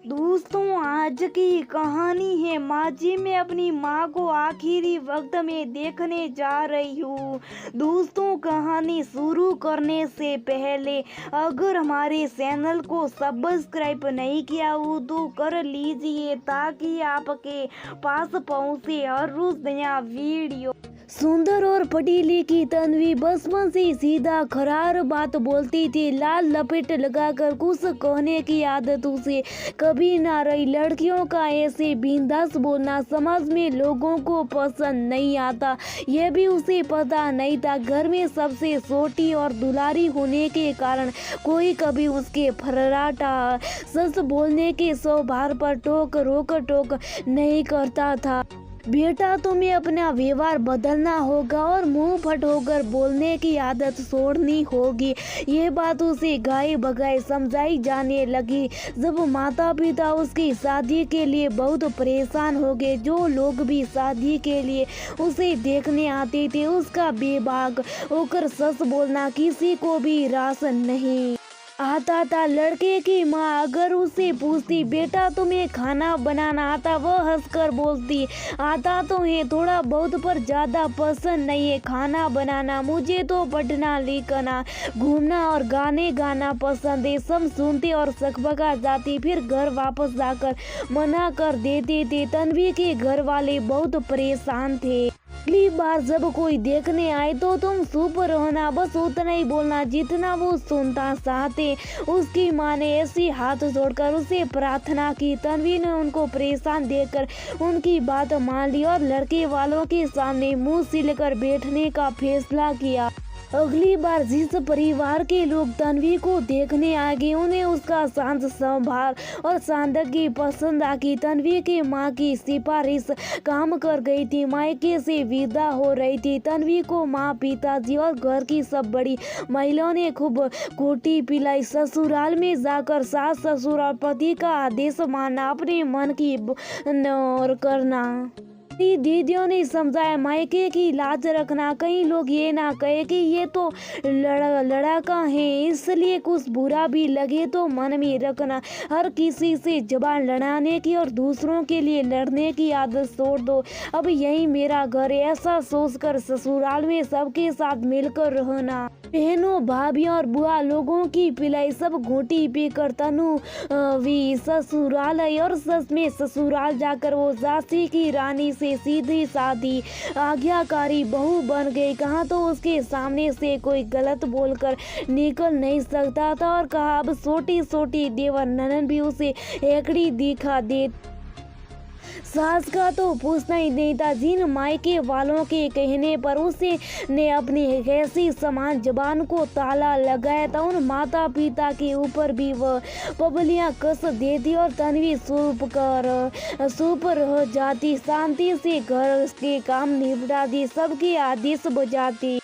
दोस्तों, आज की कहानी है माँ मैं अपनी माँ को आखिरी वक्त में देखने जा रही हूँ। दोस्तों, कहानी शुरू करने से पहले अगर हमारे चैनल को सब्सक्राइब नहीं किया हो तो कर लीजिए ताकि आपके पास पहुँचे हर रोज नया वीडियो। सुंदर और पढ़ी लिखी तन्वी बचपन से सीधा खरार बात बोलती थी। लाल लपेट लगाकर कुछ कहने की आदत उसे कभी ना रही। लड़कियों का ऐसे बिंदास बोलना समाज में लोगों को पसंद नहीं आता, यह भी उसे पता नहीं था। घर में सबसे छोटी और दुलारी होने के कारण कोई कभी उसके फर्राटा सच बोलने के स्वभाव पर टोक नहीं करता था। बेटा, तुम्हें अपना व्यवहार बदलना होगा और मुंह फट होकर बोलने की आदत छोड़नी होगी। ये बात उसे गाए बगाए समझाई जाने लगी। जब माता पिता उसकी शादी के लिए बहुत परेशान हो गए, जो लोग भी शादी के लिए उसे देखने आते थे उसका बेबाक होकर सच बोलना किसी को भी रास नहीं आता था। लड़के की माँ अगर उसे पूछती, बेटा तुम्हें खाना बनाना आता, वह हंसकर बोलती, आता तो है थोड़ा बहुत पर ज़्यादा पसंद नहीं है खाना बनाना। मुझे तो पढ़ना लिखना घूमना और गाने गाना पसंद है। सब सुनती और सकबका जाती, फिर घर वापस जाकर मना कर देते थे। तन्वी के घर वाले बहुत परेशान थे। अगली बार जब कोई देखने आए तो तुम चुप रहना, बस उतना ही बोलना जितना वो सुनना चाहते। उसकी माँ ने ऐसी हाथ जोड़कर उसे प्रार्थना की। तन्वी ने उनको परेशान देखकर उनकी बात मान ली और लड़के वालों के सामने मुंह सिलकर बैठने का फैसला किया। अगली बार जिस परिवार के लोग तन्वी को देखने आ गए उन्हें उसका शांत स्वभाव और सादगी पसंद आ गई। तन्वी की माँ की सिफारिश काम कर गई थी। मायके से विदा हो रही थी। तन्वी को माँ, पिताजी और घर की सब बड़ी महिलाओं ने खूब कोटी पिलाई। ससुराल में जाकर सास ससुर और पति का आदेश मानना, अपने मन की और करना। दीदियों ने समझाया, मायके की लाज रखना, कहीं लोग ये ना कहे कि ये तो लड़का है, इसलिए कुछ बुरा भी लगे तो मन में रखना। हर किसी से जबान लड़ाने की और दूसरों के लिए लड़ने की आदत छोड़ दो। अब यही मेरा घर है, ऐसा सोचकर ससुराल में सबके साथ मिलकर रहना। बहनों, भाभियों और बुआ लोगों की पिलाई सब घूंटी पीकर तनु भी ससुराल आई। और सच में ससुराल जाकर वो झांसी की रानी से सीधी साधी आज्ञाकारी बहू बन गई। कहाँ तो उसके सामने से कोई गलत बोलकर निकल नहीं सकता था और कहा अब छोटी छोटी देवर ननद भी उसे एकड़ी दिखा दे। सास का तो पूछना ही नहीं था। जिन मायके वालों के कहने पर उसे ने अपनी ऐसी समान जबान को ताला लगाया था, उन माता पिता के ऊपर भी वह पबलियां कस देती और तन्वी चुप रह जाती। शांति से घर के काम निपटाती, सबके आदेश बजाती।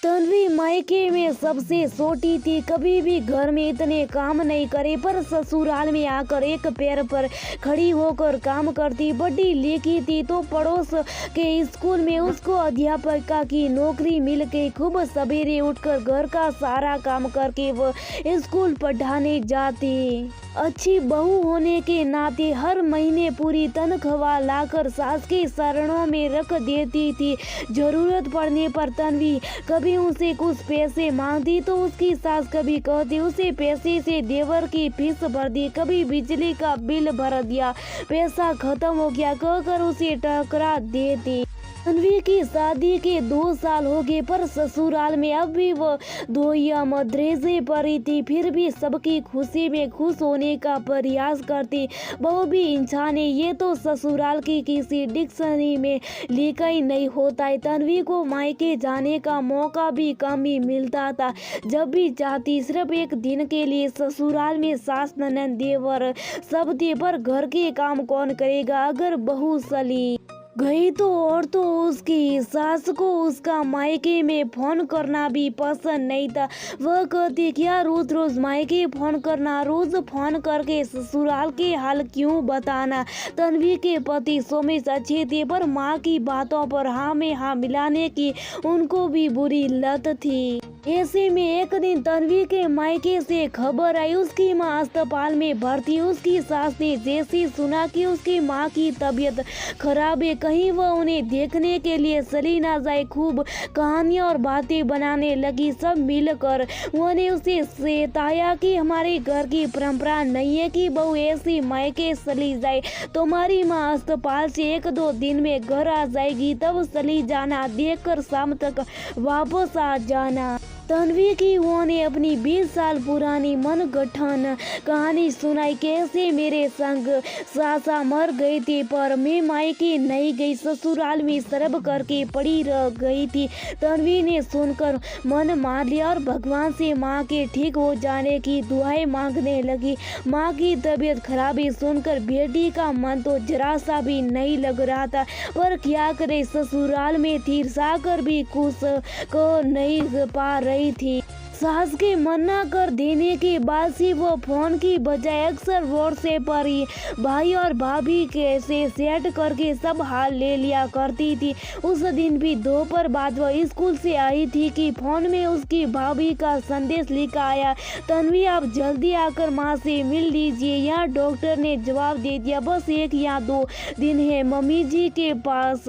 तन्वी मायके में सबसे छोटी थी, कभी भी घर में इतने काम नहीं करे, पर ससुराल में आकर एक पैर पर खड़ी होकर काम करती। बड़ी लिखी थी तो पड़ोस के स्कूल में उसको अध्यापिका की नौकरी मिल गई। खूब सवेरे उठकर घर का सारा काम करके वो स्कूल पढ़ाने जाती। अच्छी बहू होने के नाते हर महीने पूरी तनख्वाह लाकर सास के चरणों में रख देती थी। जरूरत पड़ने पर तन्वी कभी उसे कुछ पैसे मांगती तो उसकी सास कभी कहती उसे पैसे से देवर की फीस भर दी, कभी बिजली का बिल भर दिया, पैसा खत्म हो गया कहकर उसे टकरा देती। तन्वी की शादी के 2 साल हो गए पर ससुराल में अब भी वो धोइया मद्रेसे पड़ी थी। फिर भी सबकी खुशी में खुश होने का प्रयास करती। बहू भी इंसान है, ये तो ससुराल की किसी डिक्शनरी में लिखा ही नहीं होता है। तन्वी को मायके जाने का मौका भी कम ही मिलता था। जब भी चाहती सिर्फ एक दिन के लिए ससुराल में सास ननद देवर सब थे, पर घर के काम कौन करेगा। अगर बहू चली गई तो और तो उसकी सास को उसका मायके में फोन करना भी पसंद नहीं था। वह कहती क्या रोज रोज मायके फोन करना, रोज फोन करके ससुराल के हाल क्यों बताना। तन्वी के पति सोमेश अच्छे थे पर माँ की बातों पर हाँ में हाँ मिलाने की उनको भी बुरी लत थी। ऐसे में एक दिन तन्वी के मायके से खबर आई, उसकी माँ अस्पताल में भर्ती। उसकी सास ने जैसे सुना कि उसकी माँ की तबीयत खराब है, कहीं वह उन्हें देखने के लिए चली ना जाए, खूब कहानियां और बातें बनाने लगी। सब मिलकर उन्होंने उसे सताया कि हमारे घर की परंपरा नहीं है कि बहू ऐसी मायके चली जाए। तुम्हारी माँ अस्पताल से 1-2 दिन में घर आ जाएगी, तब चली जाना, देखकर शाम तक वापस आ जाना। तन्वी की उन्होंने अपनी 20 साल पुरानी मनगढ़ंत कहानी सुनाई, कैसे मेरे संग सासा मर गई थी पर मैं मायके नहीं गई, ससुराल में शर्म करके पड़ी रह गई थी। तन्वी ने सुनकर मन मार लिया और भगवान से माँ के ठीक हो जाने की दुआएं मांगने लगी। माँ की तबीयत खराबी सुनकर बेटी का मन तो जरा सा भी नहीं लग रहा था, पर क्या करे, ससुराल में थी, साकर भी कुछ को नहीं पा रही थी। सास के मना कर देने के बाद से वो फोन की बजाय अक्सर व्हाट्सएप पर ही भाई और भाभी के से सेट करके सब हाल ले लिया करती थी। उस दिन भी दोपहर बाद वह स्कूल से आई थी कि फोन में उसकी भाभी का संदेश लिखा आया, तन्वी आप जल्दी आकर माँ से मिल लीजिए। यहाँ डॉक्टर ने जवाब दे दिया, बस 1 या 2 दिन है मम्मी जी के पास।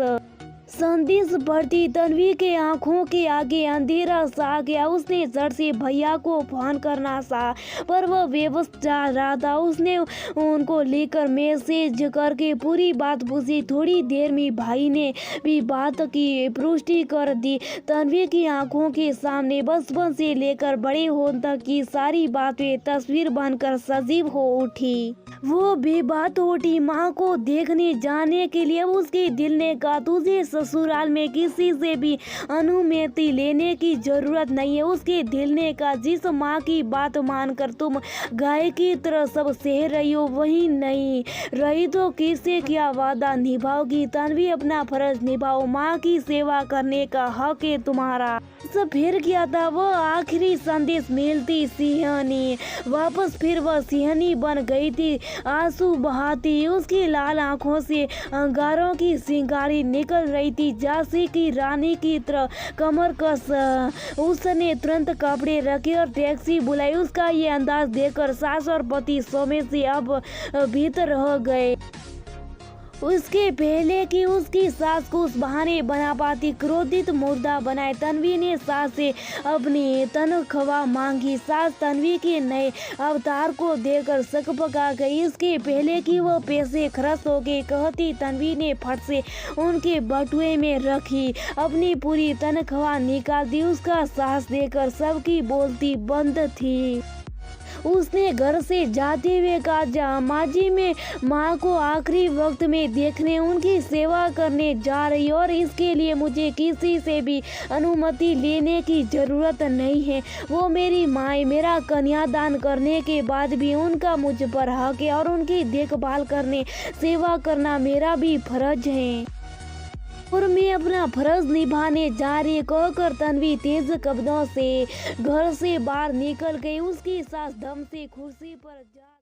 संदेश पढ़ती तन्वी के आंखों के आगे अंधेरा सा गया। उसने झट से भैया को फोन करना सा, पर वह बेबस जा रहा था। उसने उनको लेकर मैसेज करके पूरी बात पूछी। थोड़ी देर में भाई ने भी बात की पुष्टि कर दी। तन्वी की आंखों के सामने बचपन से लेकर बड़े होने तक की सारी बातें तस्वीर बनकर सजीव हो उठी। वो बेबात उठी माँ को देखने जाने के लिए। उसके दिल ने कहा, तुझे ससुराल में किसी से भी अनुमति लेने की जरूरत नहीं है। उसके दिल ने कहा, जिस माँ की बात मानकर तुम गाय की तरह सब सह रही हो, वही नहीं रही तो किससे क्या वादा निभाओगी। तन्वी अपना फर्ज निभाओ, माँ की सेवा करने का हक है तुम्हारा। सब फिर क्या था, वह आखिरी संदेश मिलती सिंहनी वापस फिर वह सिंहनी बन गई थी, आंसू बहाती। उसकी लाल आंखों से अंगारों की सिंगारी निकल रही थी, झांसी की रानी की तरह कमर कस। उसने तुरंत कपड़े रखे और टैक्सी बुलाई। उसका ये अंदाज देखकर सास और पति सोमे से अब भीतर रह गए। उसके पहले कि उसकी सास को उस बहाने बना पाती क्रोधित मुर्दा बनाए, तन्वी ने सास से अपनी तनख्वाह मांगी। सास तन्वी के नए अवतार को देखकर सकपका गई। इसके पहले कि वो पैसे खर्च हो गए कहती, तन्वी ने फट से उनके बटुए में रखी, अपनी पूरी तनख्वाह निकाल दी। उसका सास देकर सबकी बोलती बंद थी। उसने घर से जाते हुए कहा, जा माँ जी, मैं माँ को आखिरी वक्त में देखने उनकी सेवा करने जा रही और इसके लिए मुझे किसी से भी अनुमति लेने की जरूरत नहीं है। वो मेरी माँ है। मेरा कन्यादान करने के बाद भी उनका मुझ पर हक है और उनकी देखभाल करने सेवा करना मेरा भी फर्ज है और मैं अपना फर्ज निभाने जा रही कहकर तन्वी तेज कदमों से घर से बाहर निकल गई। उसकी सास दम से कुर्सी पर जा